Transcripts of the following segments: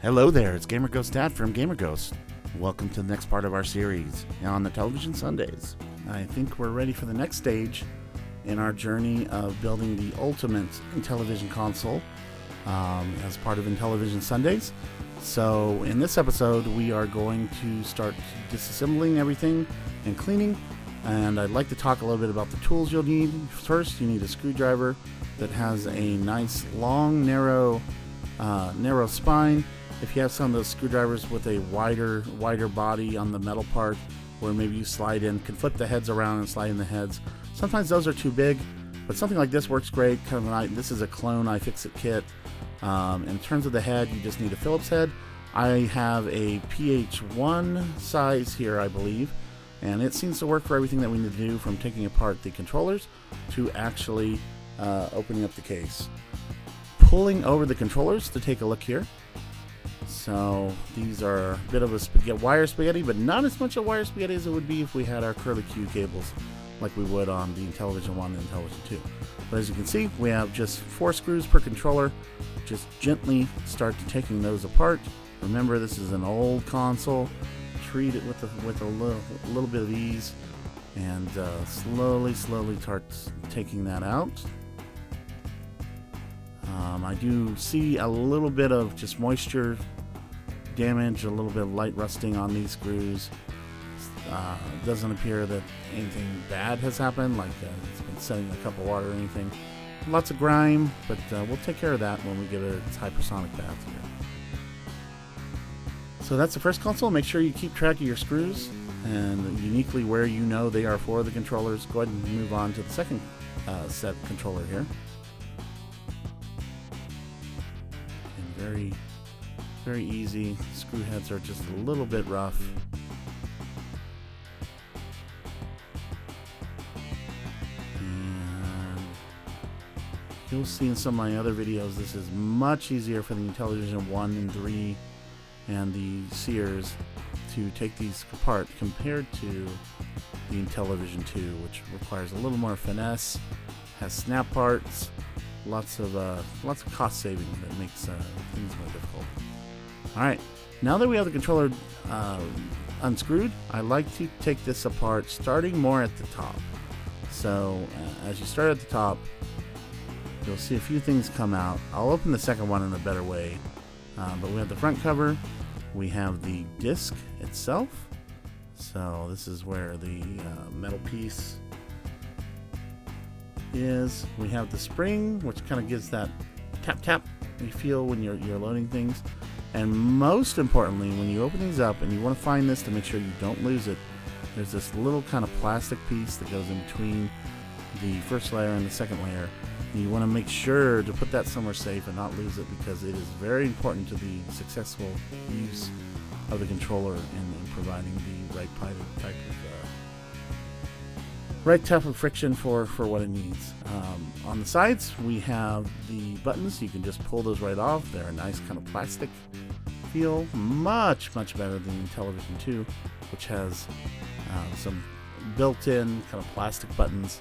Hello there, it's Gamer Ghost Dad from Gamer Ghost. Welcome to the next part of our series on the Intellivision Sundays. I think we're ready for the next stage in our journey of building the ultimate Intellivision console as part of Intellivision Sundays. So in this episode, we are going to start disassembling everything and cleaning. And I'd like to talk a little bit about the tools you'll need. First, you need a screwdriver that has a nice, long, narrow spine. If you have some of those screwdrivers with a wider body on the metal part, where maybe you can flip the heads around and slide in the heads. Sometimes those are too big, but something like this works great. This is a clone iFixit kit. In terms of the head, you just need a Phillips head. I have a PH1 size here, I believe, and it seems to work for everything that we need to do, from taking apart the controllers to actually opening up the case. Pulling over the controllers to take a look here. So these are a bit of a wire spaghetti, but not as much a wire spaghetti as it would be if we had our curly Q cables like we would on the Intellivision 1 and Intellivision 2. But as you can see, we have just 4 screws per controller. Just gently start taking those apart. Remember, this is an old console. Treat it with a little bit of ease, and slowly start taking that out. I do see a little bit of just moisture damage, a little bit of light rusting on these screws. Doesn't appear that anything bad has happened, like it's been setting a cup of water or anything. Lots of grime, but we'll take care of that when we give it its hypersonic bath here. So that's the first console. Make sure you keep track of your screws and uniquely where you know they are for the controllers. Go ahead and move on to the second set controller here. And very easy. Screw heads are just a little bit rough. And you'll see in some of my other videos, this is much easier for the Intellivision 1 and 3 and the Sears to take these apart compared to the Intellivision 2, which requires a little more finesse, has snap parts, lots of cost saving that makes things more difficult. Alright, now that we have the controller unscrewed, I like to take this apart starting more at the top. So as you start at the top, you'll see a few things come out. I'll open the second one in a better way, but we have the front cover, we have the disc itself. So this is where the metal piece is. We have the spring, which kind of gives that tap you feel when you're loading things. And most importantly, when you open these up and you want to find this to make sure you don't lose it, there's this little kind of plastic piece that goes in between the first layer and the second layer. And you want to make sure to put that somewhere safe and not lose it, because it is very important to the successful use of the controller in providing the right type of friction for what it needs. On the sides, we have the buttons. You can just pull those right off. They're a nice kind of plastic feel, much better than Intellivision 2, which has some built-in kind of plastic buttons.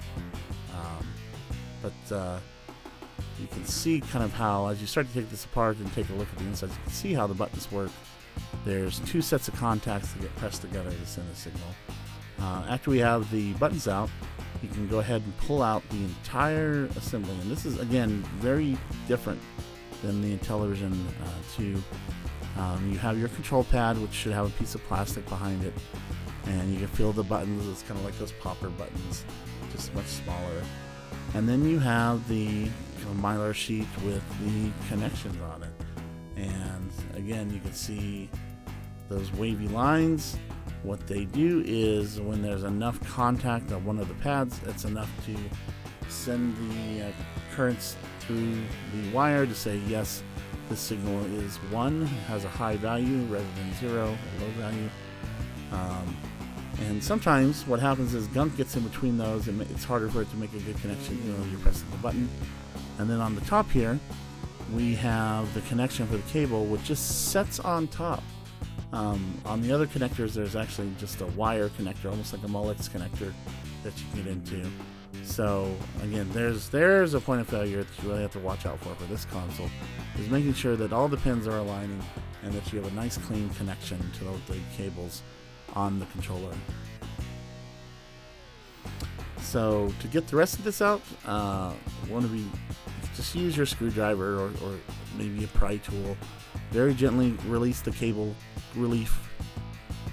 But you can see kind of how, as you start to take this apart and take a look at the insides, you can see how the buttons work. There's 2 sets of contacts that get pressed together to send a signal. After we have the buttons out, you can go ahead and pull out the entire assembly. And this is, again, very different than the Intellivision 2. You have your control pad, which should have a piece of plastic behind it. And you can feel the buttons. It's kind of like those popper buttons, just much smaller. And then you have the mylar sheet with the connections on it. And again, you can see those wavy lines. What they do is, when there's enough contact on one of the pads, it's enough to send the currents through the wire to say, yes, this signal is 1, has a high value rather than 0, a low value. And sometimes what happens is gunk gets in between those, and it's harder for it to make a good connection. You're pressing the button. And then on the top here, we have the connection for the cable, which just sets on top. On the other connectors, there's actually just a wire connector, almost like a Molex connector that you get into. So again, there's a point of failure that you really have to watch out for this console, is making sure that all the pins are aligning and that you have a nice clean connection to the cables on the controller. So to get the rest of this out, just use your screwdriver or maybe a pry tool. Very gently release the cable relief,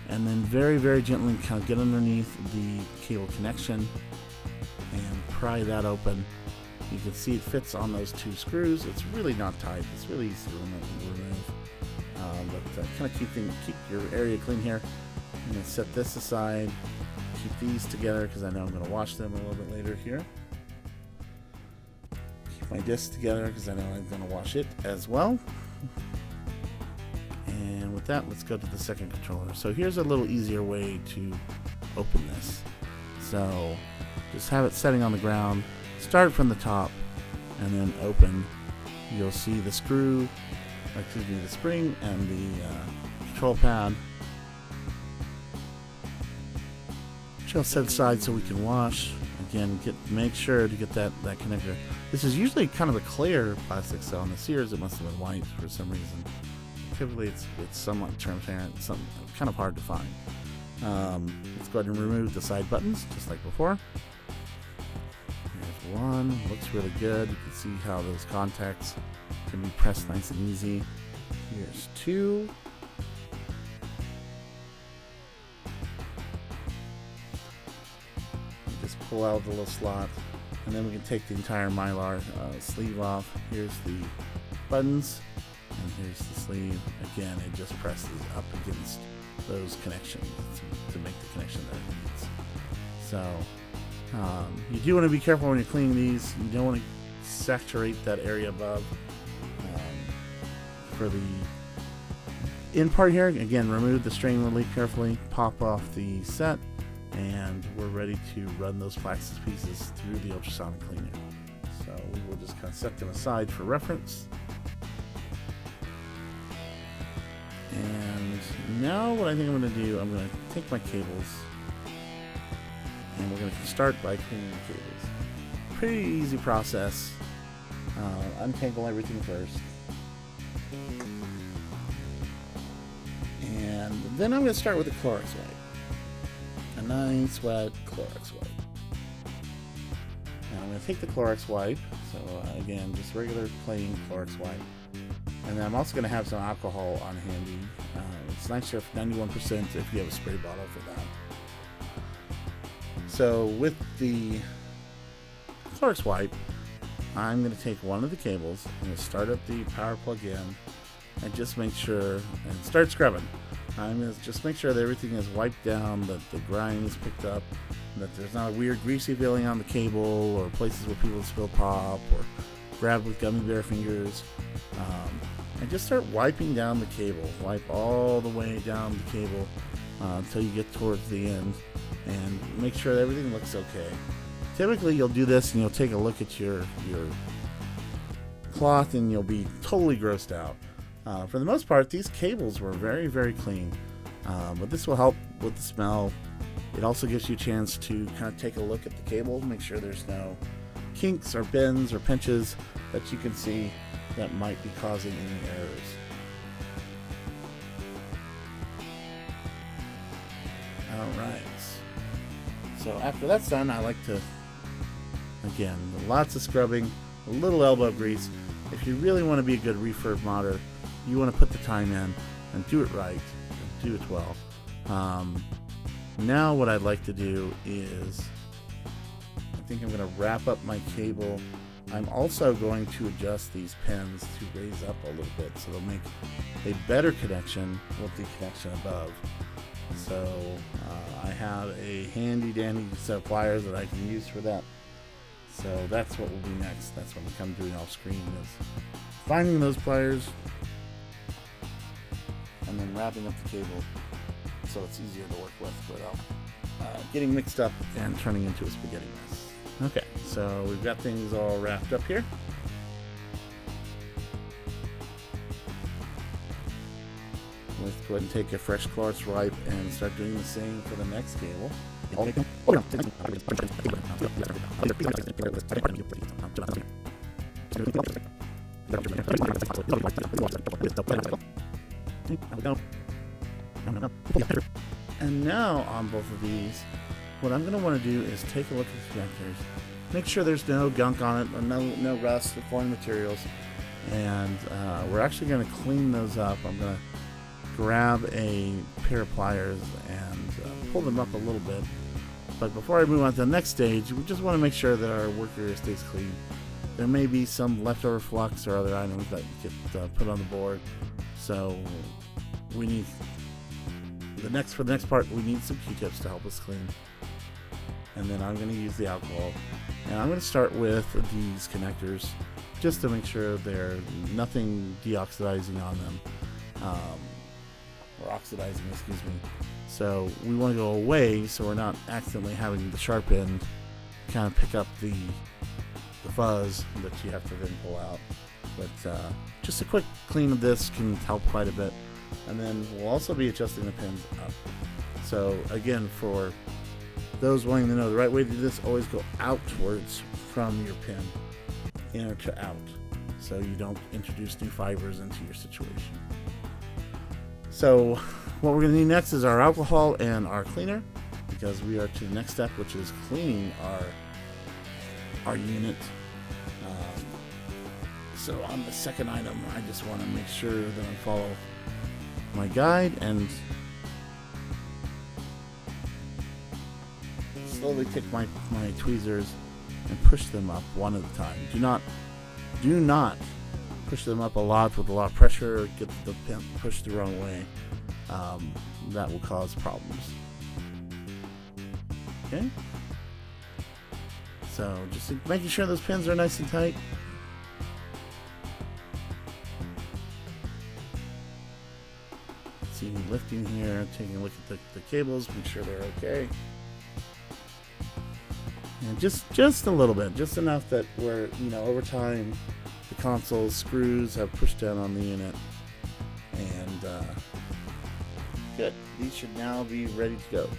and then very, very gently kind of get underneath the cable connection and pry that open. You can see it fits on those two screws. It's really not tight. It's really easy to remove. But kind of keep your area clean here. I'm going to set this aside. Keep these together because I know I'm going to wash them a little bit later here. Keep my disc together because I know I'm going to wash it as well. And with that, let's go to the second controller. So here's a little easier way to open this. So just have it setting on the ground, start from the top, and then open. You'll see the screw, the spring, and the control pad. Which I'll set aside so we can wash. Again, make sure to get that connector. This is usually kind of a clear plastic, so on the Sears it must have been white for some reason. Typically it's somewhat transparent, kind of hard to find. Let's go ahead and remove the side buttons, just like before. Here's one, looks really good. You can see how those contacts can be pressed nice and easy. Here's two. Just pull out the little slot, and then we can take the entire Mylar sleeve off. Here's the buttons, and here's the sleeve. Again, it just presses up against those connections to make the connection that it needs. So you do want to be careful when you're cleaning these. You don't want to saturate that area above. For the in part here, again, remove the strain relief carefully, pop off the set, and we're ready to run those plastic pieces through the ultrasonic cleaner. So we will just kind of set them aside for reference. And now what I think I'm going to do, I'm going to take my cables, and we're going to start by cleaning the cables. Pretty easy process. Untangle everything first. And then I'm going to start with the Clorox wipe. A nice wet Clorox wipe. And I'm going to take the Clorox wipe. So again, just regular plain Clorox wipe. And then I'm also going to have some alcohol on handy. It's nice to have 91% if you have a spray bottle for that. So with the Clorox wipe, I'm going to take one of the cables. I'm going to start up the power plug in and just make sure, and start scrubbing. I'm going to just make sure that everything is wiped down, that the grime is picked up, that there's not a weird greasy feeling on the cable or places where people spill pop or grab with gummy bear fingers. And just start wiping down the cable. Wipe all the way down the cable until you get towards the end, and make sure that everything looks okay. Typically you'll do this and you'll take a look at your cloth and you'll be totally grossed out. For the most part, these cables were very, very clean, but this will help with the smell. It also gives you a chance to kind of take a look at the cable, make sure there's no kinks or bends or pinches that you can see that might be causing any errors. Alright, so after that's done, I like to, again, lots of scrubbing, a little elbow grease. If you really want to be a good refurb modder, you want to put the time in and do it right, and do it well. Now what I'd like to do is, I think I'm going to wrap up my cable. I'm also going to adjust these pins to raise up a little bit so they'll make a better connection with the connection above. So I have a handy dandy set of pliers that I can use for that. So that's what will be next. That's what I'm doing off screen, is finding those pliers and then wrapping up the cable so it's easier to work with without getting mixed up and turning into a spaghetti mess. Okay, so we've got things all wrapped up here. Let's go ahead and take a fresh Clorox wipe and start doing the same for the next cable. And now on both of these, what I'm going to want to do is take a look at the connectors, make sure there's no gunk on it, or no rust or foreign materials, and we're actually going to clean those up. I'm going to grab a pair of pliers and pull them up a little bit. But before I move on to the next stage, we just want to make sure that our work area stays clean. There may be some leftover flux or other items that get put on the board, so we need for the next part we need some Q-tips to help us clean. And then I'm going to use the alcohol, and I'm going to start with these connectors just to make sure there's nothing deoxidizing on them, or oxidizing, excuse me. So we want to go away so we're not accidentally having the sharp end kind of pick up the fuzz that you have to then pull out. But just a quick clean of this can help quite a bit. And then we'll also be adjusting the pins up. So again, for those wanting to know the right way to do this, always go outwards from your pin, inner to out, so you don't introduce new fibers into your situation. So what we're going to need next is our alcohol and our cleaner, because we are to the next step, which is cleaning our unit. So on the second item, I just want to make sure that I follow my guide and slowly take my tweezers and push them up one at a time. Do not push them up a lot with a lot of pressure or get the pin pushed the wrong way. That will cause problems. Okay? So just making sure those pins are nice and tight. See me lifting here, taking a look at the cables, make sure they're okay. And just a little bit, just enough that we're, over time, the console screws have pushed down on the unit. And good. These should now be ready to go.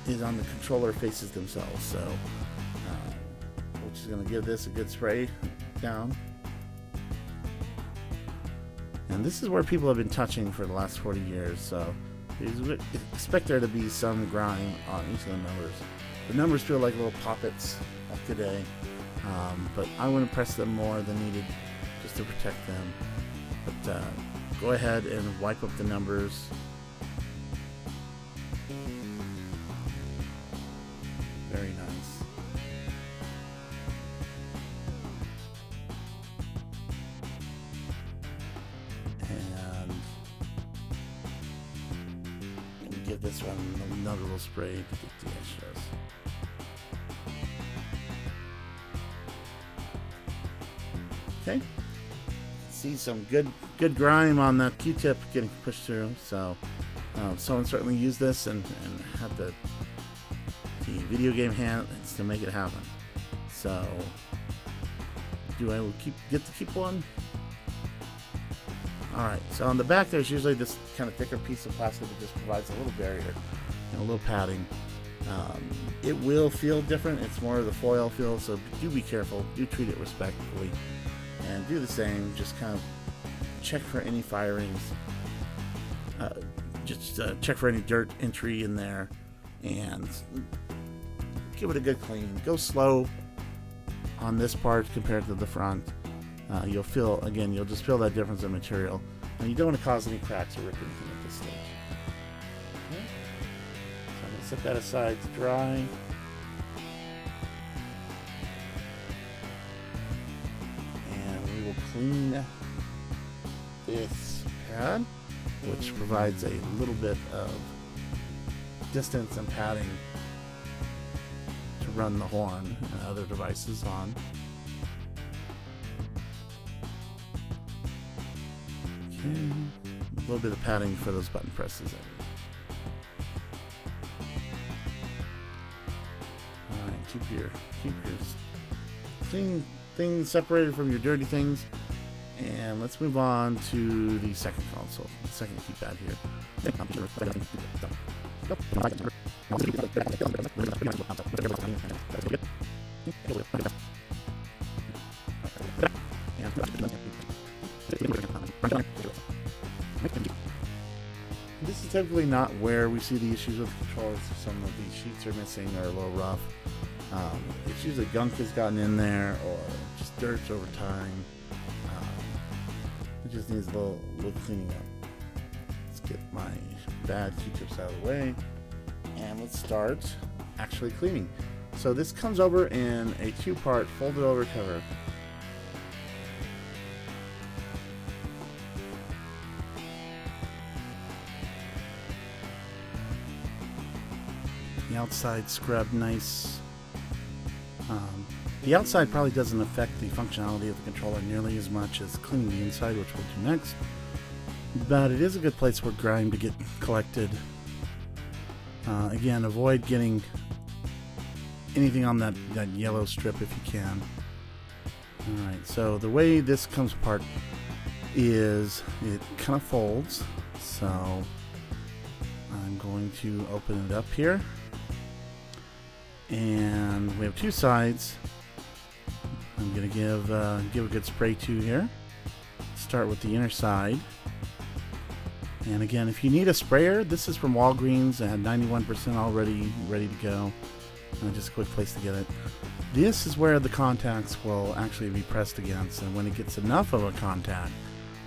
Is on the controller faces themselves, so we're just going to give this a good spray down. And this is where people have been touching for the last 40 years, so you expect there to be some grime on each of the numbers. The numbers feel like little poppets of today, but I wouldn't press them more than needed just to protect them. But go ahead and wipe up the numbers. Very nice. And give this one another little spray to get the extras. Okay. See some good grime on that Q-tip getting pushed through. So someone certainly used this and had the video game hands to make it happen. So do I get to keep one? Alright, so on the back there's usually this kind of thicker piece of plastic that just provides a little barrier and a little padding. It will feel different. It's more of the foil feel, so do be careful. Do treat it respectfully. And do the same. Just kind of check for any firings. Just check for any dirt entry in there. And give it a good clean. Go slow on this part compared to the front. You'll just feel that difference in material. And you don't want to cause any cracks or rip anything at this stage. Okay. So I'm going to set that aside to dry. And we will clean this pad, which provides a little bit of distance and padding to run the horn and other devices on. Okay, a little bit of padding for those button presses. All right, keep your things separated from your dirty things. And let's move on to the second console, the second keypad here. This is typically not where we see the issues with the controllers. Some of these sheets are missing or a little rough. It's usually gunk has gotten in there or just dirt over time. It just needs a little cleaning up. Let's get my bad Q-tips out of the way. And let's start actually cleaning. So this comes over in a 2-part folded over cover. The outside scrubbed nice. The outside probably doesn't affect the functionality of the controller nearly as much as cleaning the inside, which we'll do next. But it is a good place for grime to get collected. Again, avoid getting anything on that yellow strip if you can. Alright, so the way this comes apart is it kind of folds. So I'm going to open it up here. And we have 2 sides. I'm going to give a good spray to here. Start with the inner side. And again, if you need a sprayer, this is from Walgreens. I had 91% already ready to go. Just a quick place to get it. This is where the contacts will actually be pressed against, and when it gets enough of a contact,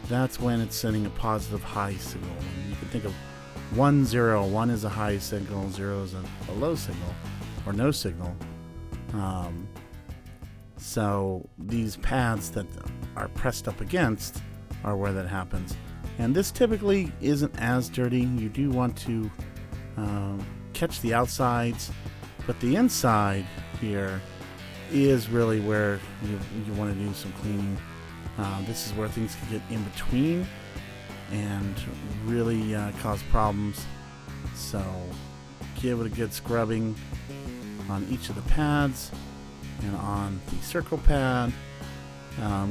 that's when it's sending a positive high signal. And you can think of 1, 0. 1 is a high signal, 0 is a low signal, or no signal. So these pads that are pressed up against are where that happens. And this typically isn't as dirty. You do want to catch the outsides, but the inside here is really where you want to do some cleaning. This is where things can get in between and really cause problems. So give it a good scrubbing on each of the pads and on the circle pad.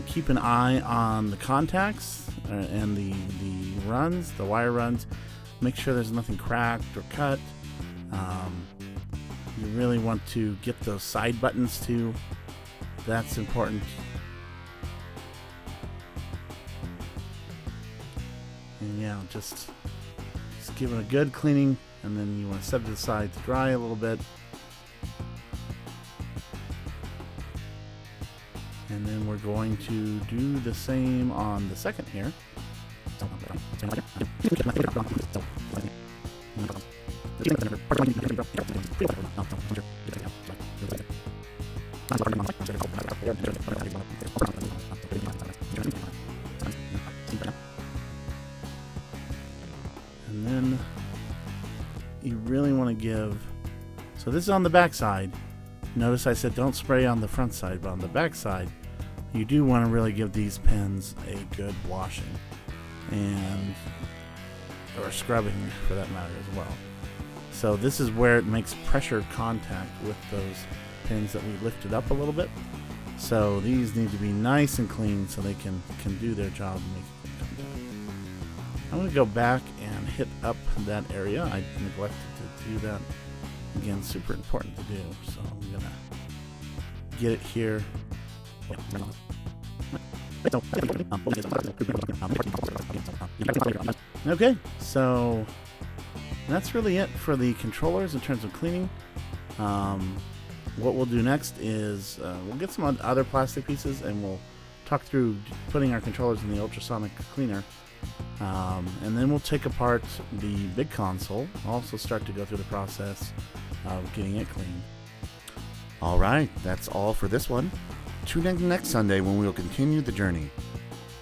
Keep an eye on the contacts and the runs, the wire runs. Make sure there's nothing cracked or cut. You really want to get those side buttons too. That's important. And yeah, just give it a good cleaning, and then you want to set it aside to dry a little bit. And then we're going to do the same on the second here. And then you really want to give, so this is on the back side. Notice I said don't spray on the front side, but on the back side, you do want to really give these pens a good washing or scrubbing for that matter as well. So this is where it makes pressure contact with those pins that we lifted up a little bit. So these need to be nice and clean so they can do their job and make good contact. I'm going to go back and hit up that area. I neglected to do that. Again, super important to do. So I'm going to get it here. Okay, so that's really it for the controllers in terms of cleaning. What we'll do next is we'll get some other plastic pieces and we'll talk through putting our controllers in the ultrasonic cleaner. And then we'll take apart the big console, also start to go through the process of getting it clean. Alright, that's all for this one. Tune in next Sunday when we will continue the journey.